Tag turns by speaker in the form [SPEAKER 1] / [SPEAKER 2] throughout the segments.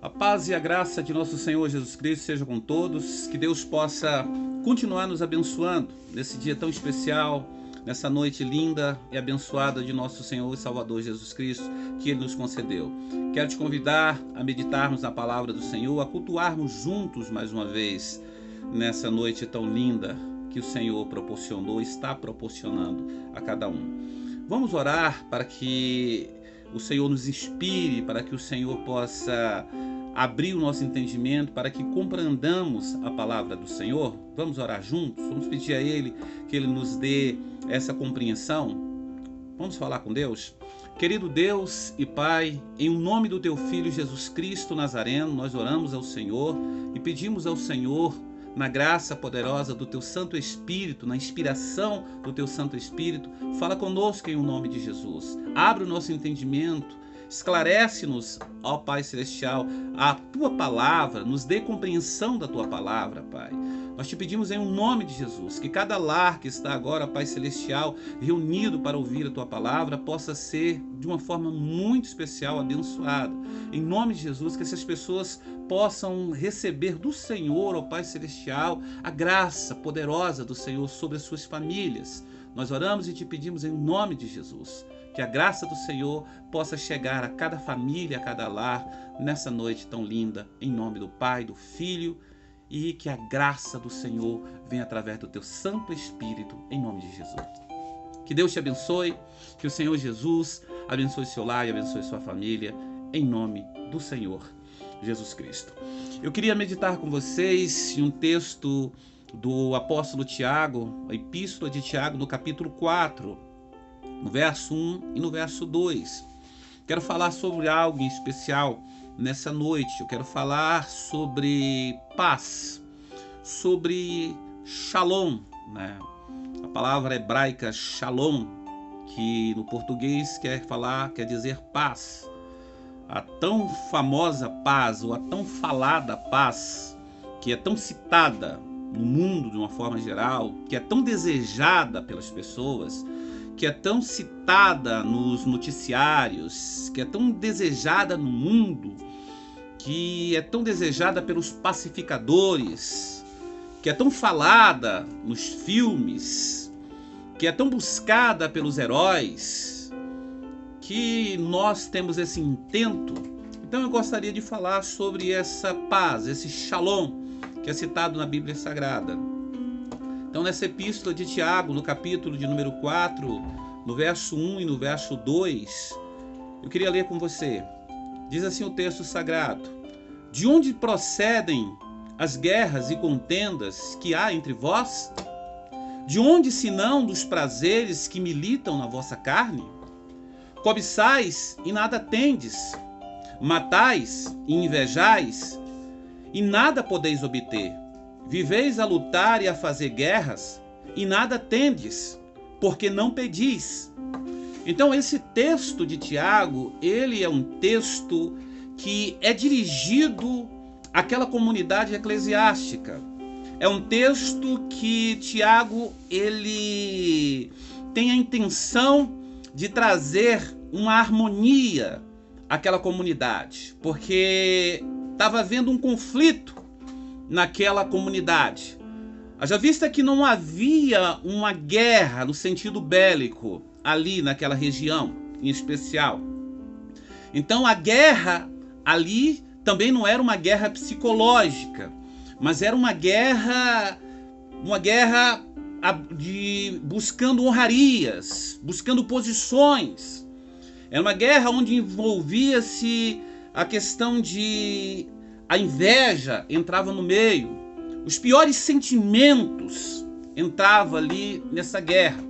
[SPEAKER 1] A paz e a graça de nosso Senhor Jesus Cristo seja com todos, que Deus possa continuar nos abençoando nesse dia tão especial, nessa noite linda e abençoada de nosso Senhor e Salvador Jesus Cristo, que Ele nos concedeu. Quero te convidar a meditarmos na palavra do Senhor, a cultuarmos juntos mais uma vez nessa noite tão linda que o Senhor proporcionou, está proporcionando a cada um. Vamos orar para que o Senhor nos inspire, para que o Senhor possa abrir o nosso entendimento, para que compreendamos a palavra do Senhor. Vamos orar juntos? Vamos pedir a Ele que Ele nos dê essa compreensão. Vamos falar com Deus? Querido Deus e Pai, em nome do Teu Filho Jesus Cristo Nazareno, nós oramos ao Senhor e pedimos ao Senhor, na graça poderosa do Teu Santo Espírito, na inspiração do Teu Santo Espírito, fala conosco em nome de Jesus. Abre o nosso entendimento, esclarece-nos, ó Pai Celestial, a Tua Palavra, nos dê compreensão da Tua Palavra, Pai. Nós te pedimos em nome de Jesus, que cada lar que está agora, Pai Celestial, reunido para ouvir a Tua Palavra, possa ser de uma forma muito especial abençoado. Em nome de Jesus, que essas pessoas possam receber do Senhor, ó Pai Celestial, a graça poderosa do Senhor sobre as suas famílias. Nós oramos e te pedimos em nome de Jesus, que a graça do Senhor possa chegar a cada família, a cada lar, nessa noite tão linda, em nome do Pai, do Filho, e que a graça do Senhor venha através do Teu Santo Espírito, em nome de Jesus. Que Deus te abençoe, que o Senhor Jesus abençoe seu lar e abençoe sua família, em nome do Senhor Jesus Cristo. Eu queria meditar com vocês em um texto do apóstolo Tiago, a epístola de Tiago, no capítulo 4, no verso 1 e no verso 2. Quero falar sobre algo em especial nessa noite. Eu quero falar sobre paz, sobre shalom, né? A palavra hebraica shalom, que no português quer dizer paz. A tão famosa paz, ou a tão falada paz, que é tão citada no mundo de uma forma geral, que é tão desejada pelas pessoas, que é tão citada nos noticiários, que é tão desejada no mundo, que é tão desejada pelos pacificadores, que é tão falada nos filmes, que é tão buscada pelos heróis, que nós temos esse intento. Então eu gostaria de falar sobre essa paz, esse shalom, que é citado na Bíblia Sagrada. Então nessa epístola de Tiago, no capítulo de número 4, no verso 1 e no verso 2, eu queria ler com você. Diz assim o texto sagrado: de onde procedem as guerras e contendas que há entre vós? De onde, senão dos prazeres que militam na vossa carne? Cobiçais e nada tendes, matais e invejais, e nada podeis obter. Viveis a lutar e a fazer guerras, e nada tendes, porque não pedis. Então esse texto de Tiago, ele é um texto que é dirigido àquela comunidade eclesiástica. É um texto que Tiago, ele tem a intenção de trazer uma harmonia àquela comunidade, porque estava havendo um conflito naquela comunidade. Haja vista que não havia uma guerra no sentido bélico ali naquela região em especial. Então a guerra ali também não era uma guerra psicológica, mas era uma guerra de buscando honrarias, buscando posições. Era uma guerra onde envolvia-se a questão de a inveja entrava no meio, os piores sentimentos entravam ali nessa guerra.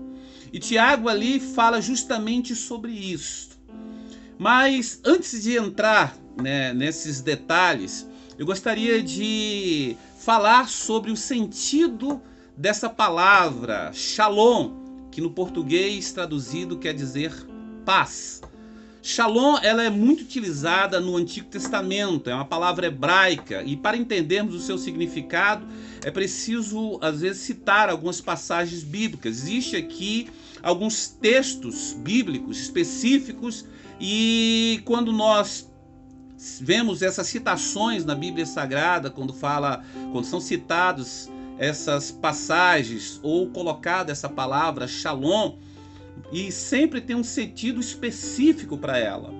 [SPEAKER 1] E Tiago ali fala justamente sobre isso. Mas antes de entrar, né, nesses detalhes, eu gostaria de falar sobre o sentido dessa palavra, shalom, que no português traduzido quer dizer paz. Shalom, ela é muito utilizada no Antigo Testamento, é uma palavra hebraica, e para entendermos o seu significado, é preciso, às vezes, citar algumas passagens bíblicas. Existe aqui alguns textos bíblicos específicos, e quando nós vemos essas citações na Bíblia Sagrada, quando são citados essas passagens ou colocada essa palavra shalom, e sempre tem um sentido específico para ela.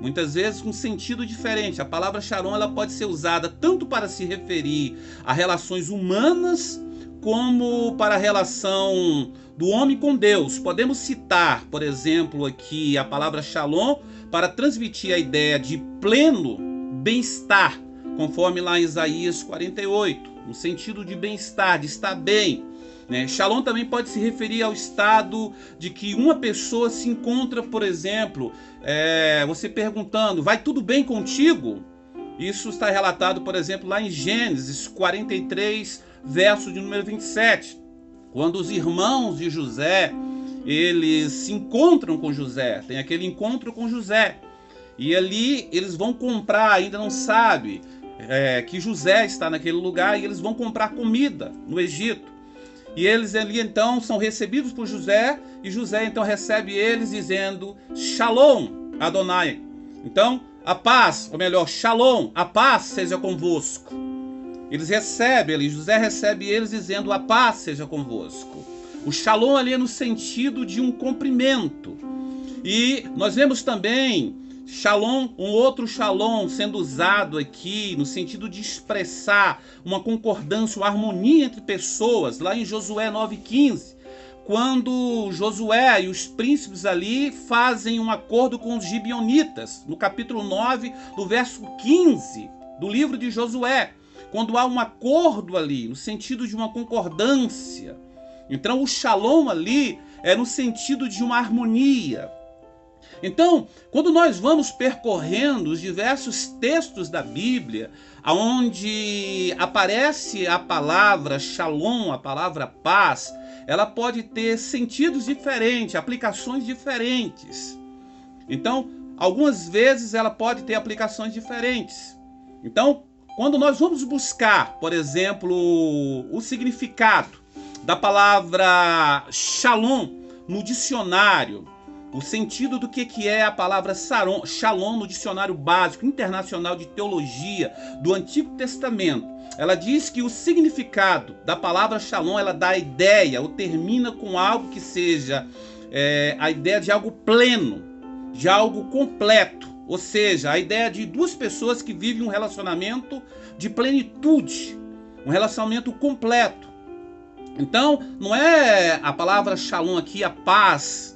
[SPEAKER 1] Muitas vezes com um sentido diferente. A palavra shalom ela pode ser usada tanto para se referir a relações humanas como para a relação do homem com Deus. Podemos citar, por exemplo, aqui a palavra shalom para transmitir a ideia de pleno bem-estar, conforme lá em Isaías 48, no sentido de bem-estar, de estar bem. Shalom também pode se referir ao estado de que uma pessoa se encontra, por exemplo, você perguntando, vai tudo bem contigo? Isso está relatado, por exemplo, lá em Gênesis 43, verso de número 27, quando os irmãos de José, eles se encontram com José, tem aquele encontro com José, e ali eles vão comprar, ainda não sabe que José está naquele lugar, e eles vão comprar comida no Egito. E eles ali então são recebidos por José, e José então recebe eles dizendo Shalom Adonai. Então, a paz, ou melhor, Shalom, a paz seja convosco. Eles recebem ali, José recebe eles dizendo a paz seja convosco. O Shalom ali é no sentido de um cumprimento. E nós vemos também Shalom, um outro Shalom sendo usado aqui no sentido de expressar uma concordância, uma harmonia entre pessoas, lá em Josué 9,15, quando Josué e os príncipes ali fazem um acordo com os gibeonitas, no capítulo 9, do verso 15 do livro de Josué, quando há um acordo ali, no sentido de uma concordância. Então o Shalom ali é no sentido de uma harmonia. Então, quando nós vamos percorrendo os diversos textos da Bíblia, onde aparece a palavra shalom, a palavra paz, ela pode ter sentidos diferentes, aplicações diferentes. Então, algumas vezes ela pode ter aplicações diferentes. Então, quando nós vamos buscar, por exemplo, o significado da palavra shalom no dicionário, o sentido do que é a palavra shalom no dicionário básico internacional de teologia do Antigo Testamento, ela diz que o significado da palavra shalom, ela dá a ideia, ou termina com algo que seja a ideia de algo pleno, de algo completo, ou seja, a ideia de duas pessoas que vivem um relacionamento de plenitude, um relacionamento completo. Então, não é a palavra shalom aqui, a paz.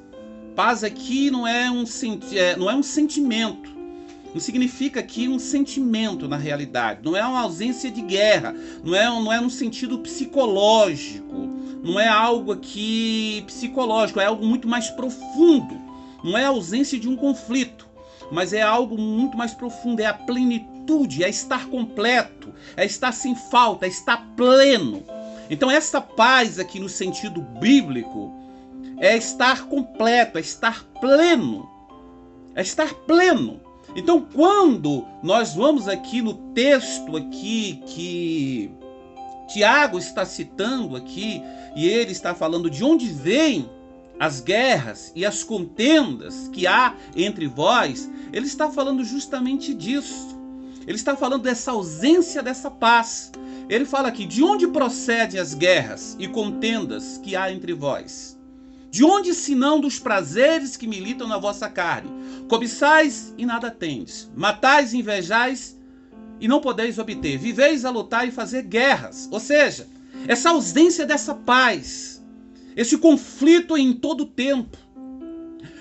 [SPEAKER 1] Paz aqui não é um sentimento, não significa aqui um sentimento na realidade, não é uma ausência de guerra, não é um sentido psicológico, não é algo aqui psicológico, é algo muito mais profundo, não é a ausência de um conflito, mas é algo muito mais profundo, é a plenitude, é estar completo, é estar sem falta, é estar pleno. Então essa paz aqui no sentido bíblico é estar completo, é estar pleno. É estar pleno. Então, quando nós vamos aqui no texto aqui que Tiago está citando aqui, e ele está falando de onde vêm as guerras e as contendas que há entre vós, ele está falando justamente disso. Ele está falando dessa ausência dessa paz. Ele fala aqui, de onde procedem as guerras e contendas que há entre vós? De onde, senão dos prazeres que militam na vossa carne? Cobiçais e nada tendes, matais e invejais e não podeis obter, viveis a lutar e fazer guerras. Ou seja, essa ausência dessa paz, esse conflito em todo o tempo.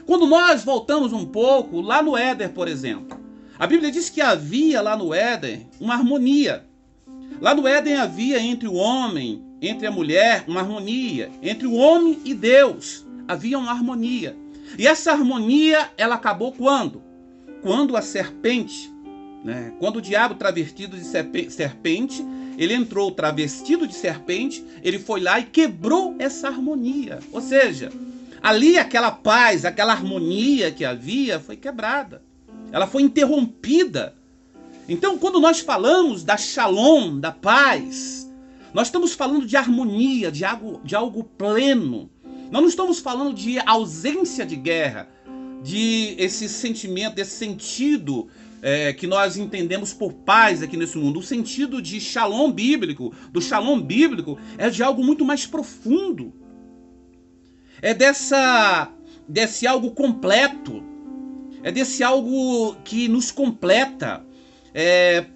[SPEAKER 1] Quando nós voltamos um pouco, lá no Éden, por exemplo, a Bíblia diz que havia lá no Éden uma harmonia. Lá no Éden havia entre o homem, entre a mulher, uma harmonia. Entre o homem e Deus havia uma harmonia. E essa harmonia, ela acabou quando? Quando a serpente, quando o diabo travestido de serpente, ele entrou travestido de serpente, ele foi lá e quebrou essa harmonia. Ou seja, ali aquela paz, aquela harmonia que havia foi quebrada. Ela foi interrompida. Então, quando nós falamos da shalom, da paz, nós estamos falando de harmonia, de algo pleno. Nós não estamos falando de ausência de guerra, de esse sentimento, desse sentido que nós entendemos por paz aqui nesse mundo. O sentido de shalom bíblico, do shalom bíblico, é de algo muito mais profundo. É desse algo completo. É desse algo que nos completa.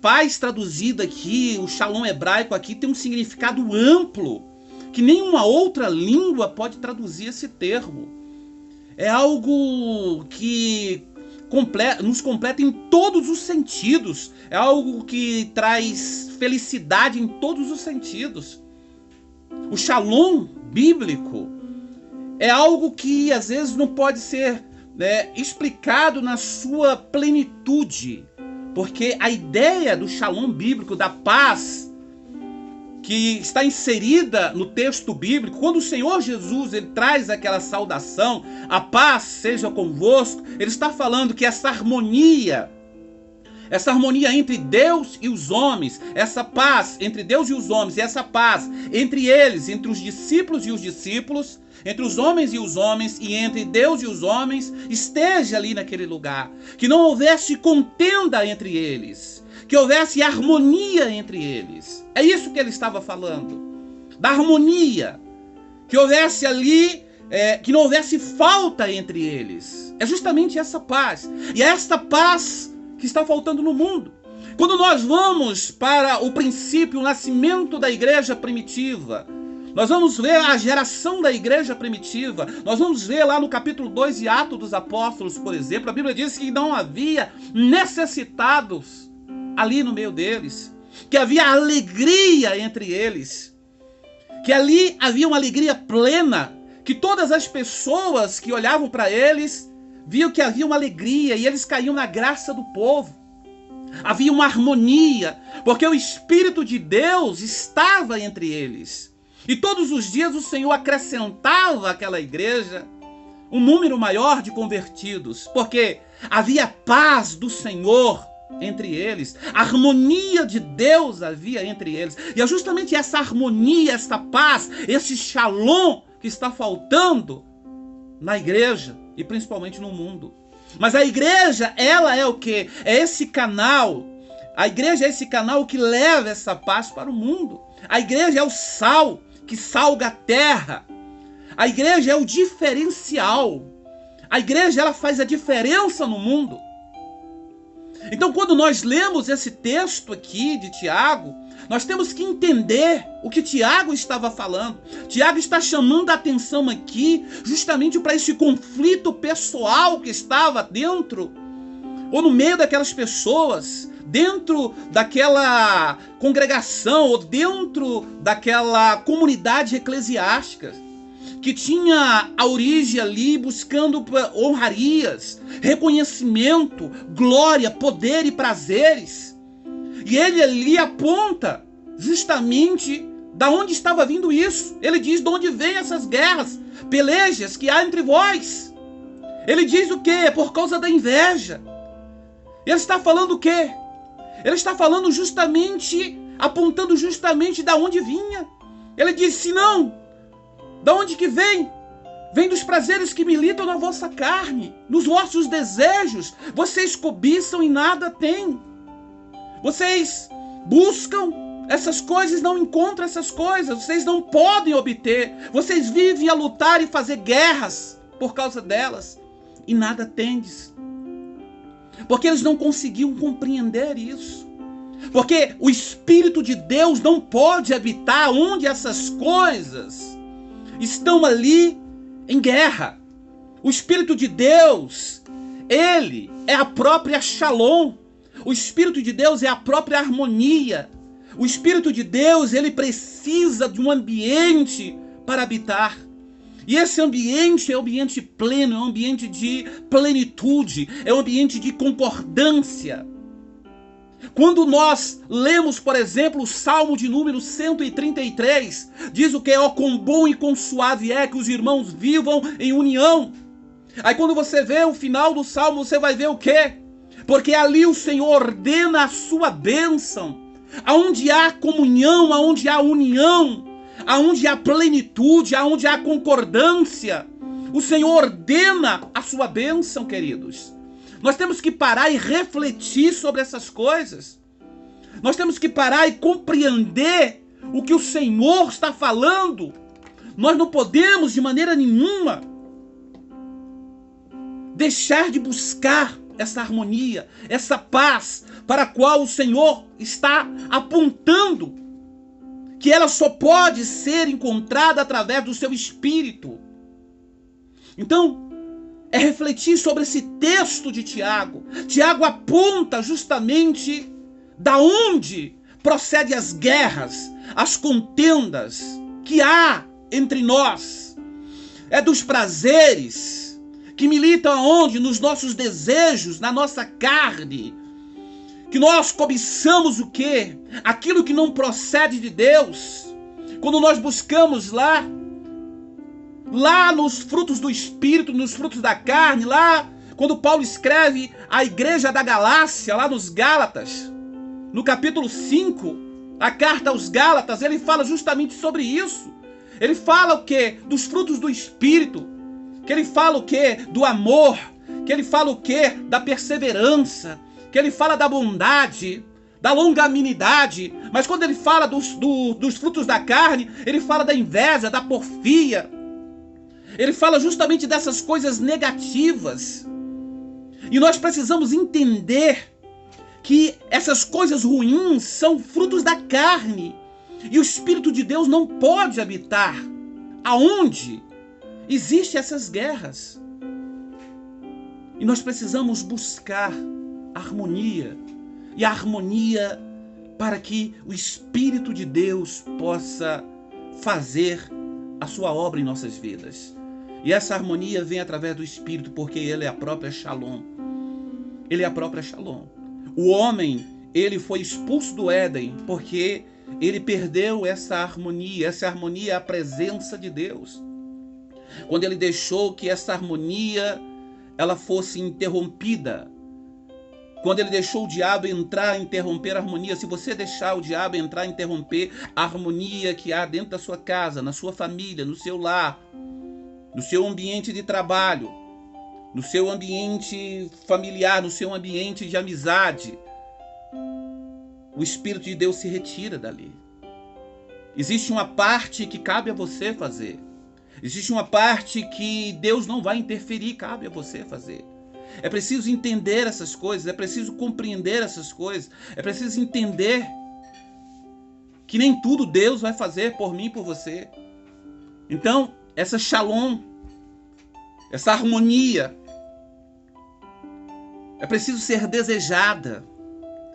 [SPEAKER 1] Paz traduzida aqui, o shalom hebraico aqui tem um significado amplo, que nenhuma outra língua pode traduzir esse termo. É algo que nos completa em todos os sentidos. É algo que traz felicidade em todos os sentidos. O shalom bíblico é algo que às vezes não pode ser explicado na sua plenitude, porque a ideia do shalom bíblico, da paz, que está inserida no texto bíblico, quando o Senhor Jesus ele traz aquela saudação, a paz seja convosco, ele está falando que essa harmonia entre Deus e os homens, essa paz entre Deus e os homens, e essa paz entre eles, entre os discípulos e os discípulos, entre os homens e os homens, e entre Deus e os homens, esteja ali naquele lugar. Que não houvesse contenda entre eles, que houvesse harmonia entre eles. É isso que ele estava falando, da harmonia, que houvesse ali, que não houvesse falta entre eles. É justamente essa paz, e é esta paz que está faltando no mundo. Quando nós vamos para o princípio, o nascimento da igreja primitiva, nós vamos ver a geração da igreja primitiva, nós vamos ver lá no capítulo 2 de Atos dos Apóstolos, por exemplo, a Bíblia diz que não havia necessitados ali no meio deles, que havia alegria entre eles, que ali havia uma alegria plena, que todas as pessoas que olhavam para eles viam que havia uma alegria e eles caíam na graça do povo. Havia uma harmonia, porque o Espírito de Deus estava entre eles. E todos os dias o Senhor acrescentava àquela igreja um número maior de convertidos, porque havia paz do Senhor entre eles, a harmonia de Deus havia entre eles. E é justamente essa harmonia, essa paz, esse shalom que está faltando na igreja e principalmente no mundo. Mas a igreja, ela é o quê? É esse canal. A igreja é esse canal que leva essa paz para o mundo. A igreja é o sal que salga a terra. A igreja é o diferencial. A igreja, ela faz a diferença no mundo. Então, quando nós lemos esse texto aqui de Tiago, nós temos que entender o que Tiago estava falando. Tiago está chamando a atenção aqui justamente para esse conflito pessoal que estava dentro, ou no meio daquelas pessoas, dentro daquela congregação, ou dentro daquela comunidade eclesiástica, que tinha a origem ali buscando honrarias, reconhecimento, glória, poder e prazeres. E ele ali aponta justamente da onde estava vindo isso. Ele diz de onde vêm essas guerras, pelejas que há entre vós. Ele diz o quê? Por causa da inveja. Ele está falando o quê? Ele está falando justamente, apontando justamente da onde vinha. Ele diz, se não, da onde que vem? Vem dos prazeres que militam na vossa carne, nos vossos desejos. Vocês cobiçam e nada têm. Vocês buscam essas coisas, não encontram essas coisas. Vocês não podem obter. Vocês vivem a lutar e fazer guerras por causa delas. E nada tendes. Porque eles não conseguiam compreender isso. Porque o Espírito de Deus não pode habitar onde essas coisas estão ali em guerra. O Espírito de Deus, ele é a própria Shalom. O Espírito de Deus é a própria harmonia. O Espírito de Deus, ele precisa de um ambiente para habitar. E esse ambiente é um ambiente pleno, é um ambiente de plenitude, é um ambiente de concordância. Quando nós lemos, por exemplo, o Salmo de número 133, diz o que? Ó, quão bom e quão suave é que os irmãos vivam em união. Aí quando você vê o final do Salmo, você vai ver o quê? Porque ali o Senhor ordena a sua bênção. Aonde há comunhão, aonde há união, aonde há plenitude, aonde há concordância, o Senhor ordena a sua bênção, queridos. Nós temos que parar e refletir sobre essas coisas. Nós temos que parar e compreender o que o Senhor está falando. Nós não podemos, de maneira nenhuma, deixar de buscar essa harmonia, essa paz para a qual o Senhor está apontando, que ela só pode ser encontrada através do seu Espírito. Então, é refletir sobre esse texto de Tiago. Tiago aponta justamente da onde procedem as guerras, as contendas que há entre nós. É dos prazeres que militam aonde? Nos nossos desejos, na nossa carne. Que nós cobiçamos o quê? Aquilo que não procede de Deus. Quando nós buscamos lá nos frutos do Espírito, nos frutos da carne, lá quando Paulo escreve à igreja da Galácia, lá nos Gálatas, no capítulo 5, a carta aos Gálatas, ele fala justamente sobre isso. Ele fala o quê? Dos frutos do Espírito. Que ele fala o quê? Do amor. Que ele fala o quê? Da perseverança. Que ele fala da bondade, da longanimidade. Mas quando ele fala dos frutos da carne, ele fala da inveja, da porfia. Ele fala justamente dessas coisas negativas. E nós precisamos entender que essas coisas ruins são frutos da carne. E o Espírito de Deus não pode habitar aonde existem essas guerras. E nós precisamos buscar harmonia. E a harmonia para que o Espírito de Deus possa fazer a sua obra em nossas vidas. E essa harmonia vem através do Espírito, porque Ele é a própria Shalom. Ele é a própria Shalom. O homem, ele foi expulso do Éden, porque ele perdeu essa harmonia. Essa harmonia é a presença de Deus. Quando ele deixou que essa harmonia ela fosse interrompida, quando ele deixou o diabo entrar e interromper a harmonia, se você deixar o diabo entrar e interromper a harmonia que há dentro da sua casa, na sua família, no seu lar, no seu ambiente de trabalho, no seu ambiente familiar, no seu ambiente de amizade, o Espírito de Deus se retira dali. Existe uma parte que cabe a você fazer. Existe uma parte que Deus não vai interferir, cabe a você fazer. É preciso entender essas coisas, é preciso compreender essas coisas, é preciso entender que nem tudo Deus vai fazer por mim e por você. Então, essa Shalom, essa harmonia, é preciso ser desejada,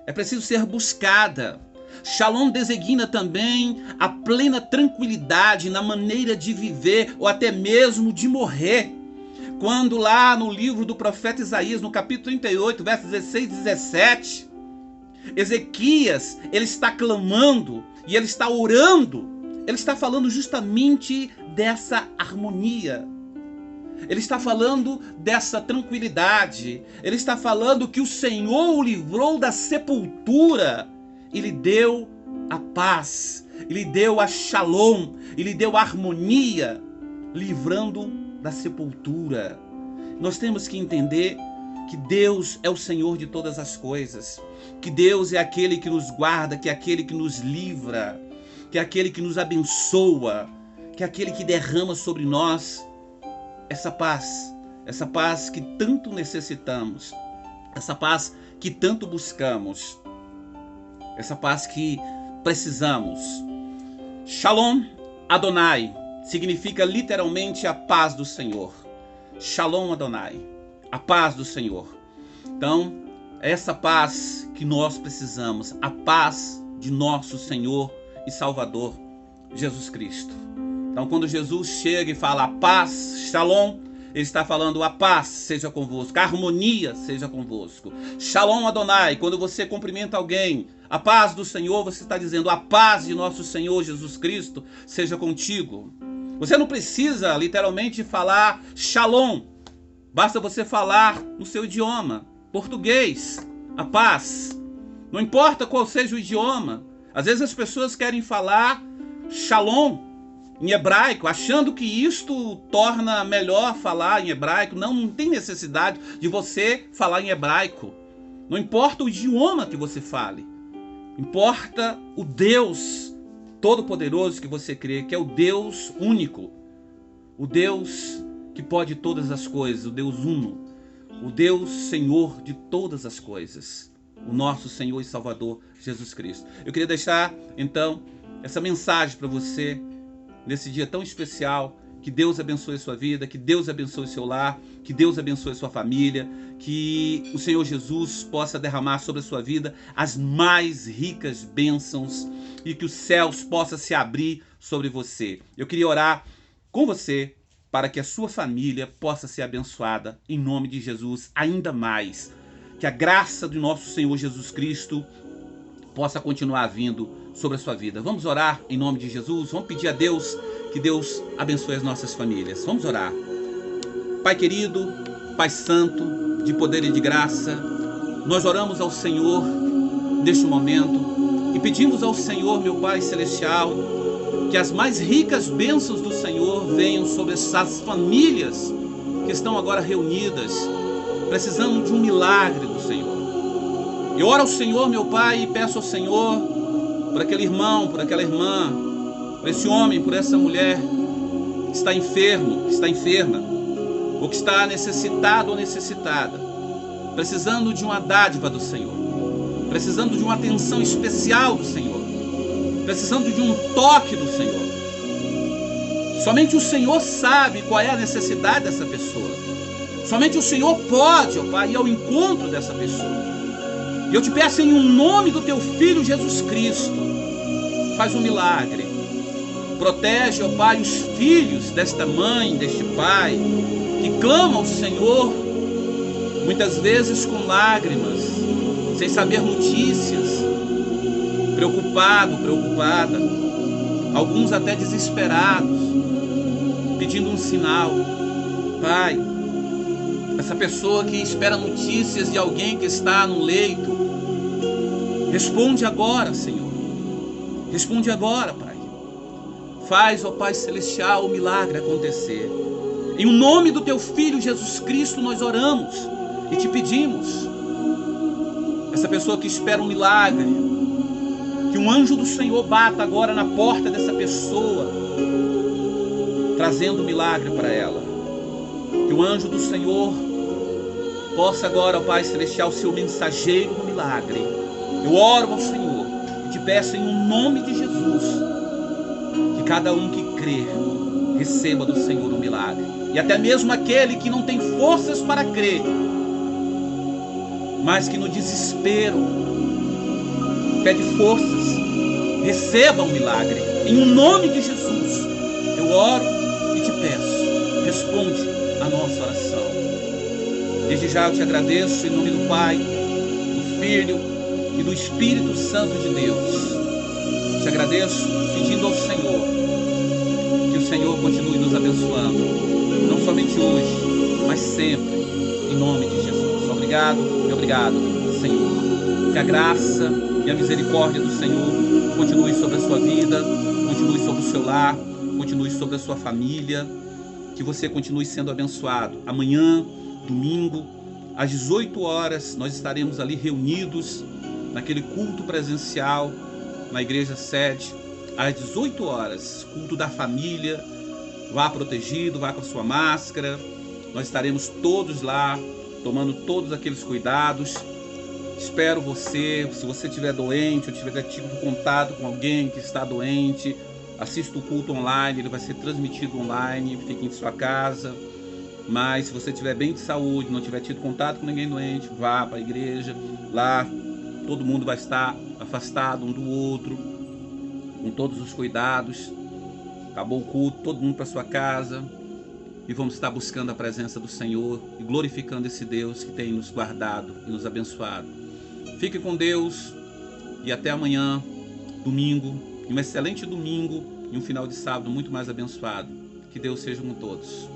[SPEAKER 1] é preciso ser buscada. Shalom designa também a plena tranquilidade na maneira de viver ou até mesmo de morrer. Quando lá no livro do profeta Isaías, no capítulo 38, versos 16 e 17, Ezequias, ele está clamando e ele está orando, ele está falando justamente dessa harmonia. Ele está falando dessa tranquilidade. Ele está falando que o Senhor o livrou da sepultura e lhe deu a paz, lhe deu a Shalom, e lhe deu a harmonia, livrando da sepultura. Nós temos que entender que Deus é o Senhor de todas as coisas, que Deus é aquele que nos guarda, que é aquele que nos livra, que é aquele que nos abençoa, que é aquele que derrama sobre nós essa paz que tanto necessitamos, essa paz que tanto buscamos, essa paz que precisamos. Shalom Adonai significa literalmente a paz do Senhor. Shalom Adonai, a paz do Senhor. Então, essa paz que nós precisamos, a paz de nosso Senhor e Salvador, Jesus Cristo. Então, quando Jesus chega e fala a paz, Shalom, ele está falando a paz seja convosco, a harmonia seja convosco. Shalom Adonai, quando você cumprimenta alguém, a paz do Senhor, você está dizendo a paz de nosso Senhor Jesus Cristo seja contigo. Você não precisa literalmente falar Shalom, basta você falar no seu idioma, português, a paz. Não importa qual seja o idioma. Às vezes as pessoas querem falar Shalom em hebraico, achando que isto torna melhor falar em hebraico. Não tem necessidade de você falar em hebraico. Não importa o idioma que você fale. Importa o Deus Todo-Poderoso que você crê, que é o Deus único. O Deus que pode todas as coisas, o Deus uno. O Deus Senhor de todas as coisas. O nosso Senhor e Salvador Jesus Cristo. Eu queria deixar, então, essa mensagem para você nesse dia tão especial. Que Deus abençoe a sua vida, que Deus abençoe o seu lar, que Deus abençoe a sua família, que o Senhor Jesus possa derramar sobre a sua vida as mais ricas bênçãos e que os céus possam se abrir sobre você. Eu queria orar com você para que a sua família possa ser abençoada em nome de Jesus ainda mais. Que a graça do nosso Senhor Jesus Cristo possa continuar vindo sobre a sua vida. Vamos orar em nome de Jesus? Vamos pedir a Deus que Deus abençoe as nossas famílias. Vamos orar. Pai querido, Pai santo, de poder e de graça, nós oramos ao Senhor neste momento e pedimos ao Senhor, meu Pai celestial, que as mais ricas bênçãos do Senhor venham sobre essas famílias que estão agora reunidas, precisando de um milagre do Senhor. Eu oro ao Senhor, meu Pai, e peço ao Senhor por aquele irmão, por aquela irmã, por esse homem, por essa mulher que está enfermo, que está enferma, ou que está necessitado ou necessitada, precisando de uma dádiva do Senhor, precisando de uma atenção especial do Senhor, precisando de um toque do Senhor. Somente o Senhor sabe qual é a necessidade dessa pessoa. Somente o Senhor pode, ó Pai, ir ao encontro dessa pessoa. E eu te peço em nome do teu Filho Jesus Cristo, faz um milagre. Protege, ó Pai, os filhos desta mãe, deste pai, que clamam ao Senhor, muitas vezes com lágrimas, sem saber notícias, preocupado, preocupada, alguns até desesperados, pedindo um sinal. Pai, essa pessoa que espera notícias de alguém que está no leito, responde agora, Senhor. Responde agora, Pai. Faz, ó Pai celestial, o milagre acontecer. Em nome do teu Filho Jesus Cristo nós oramos e te pedimos. Essa pessoa que espera um milagre, que um anjo do Senhor bata agora na porta dessa pessoa, trazendo o milagre para ela. Que o anjo do Senhor possa agora, ó Pai celestial, ser o mensageiro do milagre. Eu oro ao Senhor e te peço em nome de Jesus, que cada um que crê receba do Senhor o milagre. E até mesmo aquele que não tem forças para crer, mas que no desespero pede forças, receba o milagre. Em nome de Jesus, eu oro e te peço, responde a nossa oração. Desde já eu te agradeço em nome do Pai, do Filho e do Espírito Santo de Deus. Te agradeço pedindo ao Senhor que o Senhor continue nos abençoando, não somente hoje, mas sempre, em nome de Jesus. Obrigado e obrigado, Senhor. Que a graça e a misericórdia do Senhor continue sobre a sua vida, continue sobre o seu lar, continue sobre a sua família, que você continue sendo abençoado. Amanhã, domingo, às 18 horas, nós estaremos ali reunidos naquele culto presencial na igreja sede, às 18 horas, culto da família. Vá protegido, vá com a sua máscara. Nós estaremos todos lá, tomando todos aqueles cuidados. Espero você, se você estiver doente ou tiver tido contato com alguém que está doente, assista o culto online, ele vai ser transmitido online, fique em sua casa. Mas se você estiver bem de saúde, não tiver tido contato com ninguém doente, vá para a igreja. Lá todo mundo vai estar afastado um do outro, com todos os cuidados. Acabou o culto, todo mundo para sua casa. E vamos estar buscando a presença do Senhor e glorificando esse Deus que tem nos guardado e nos abençoado. Fique com Deus e até amanhã, domingo, um excelente domingo e um final de sábado muito mais abençoado. Que Deus seja com todos.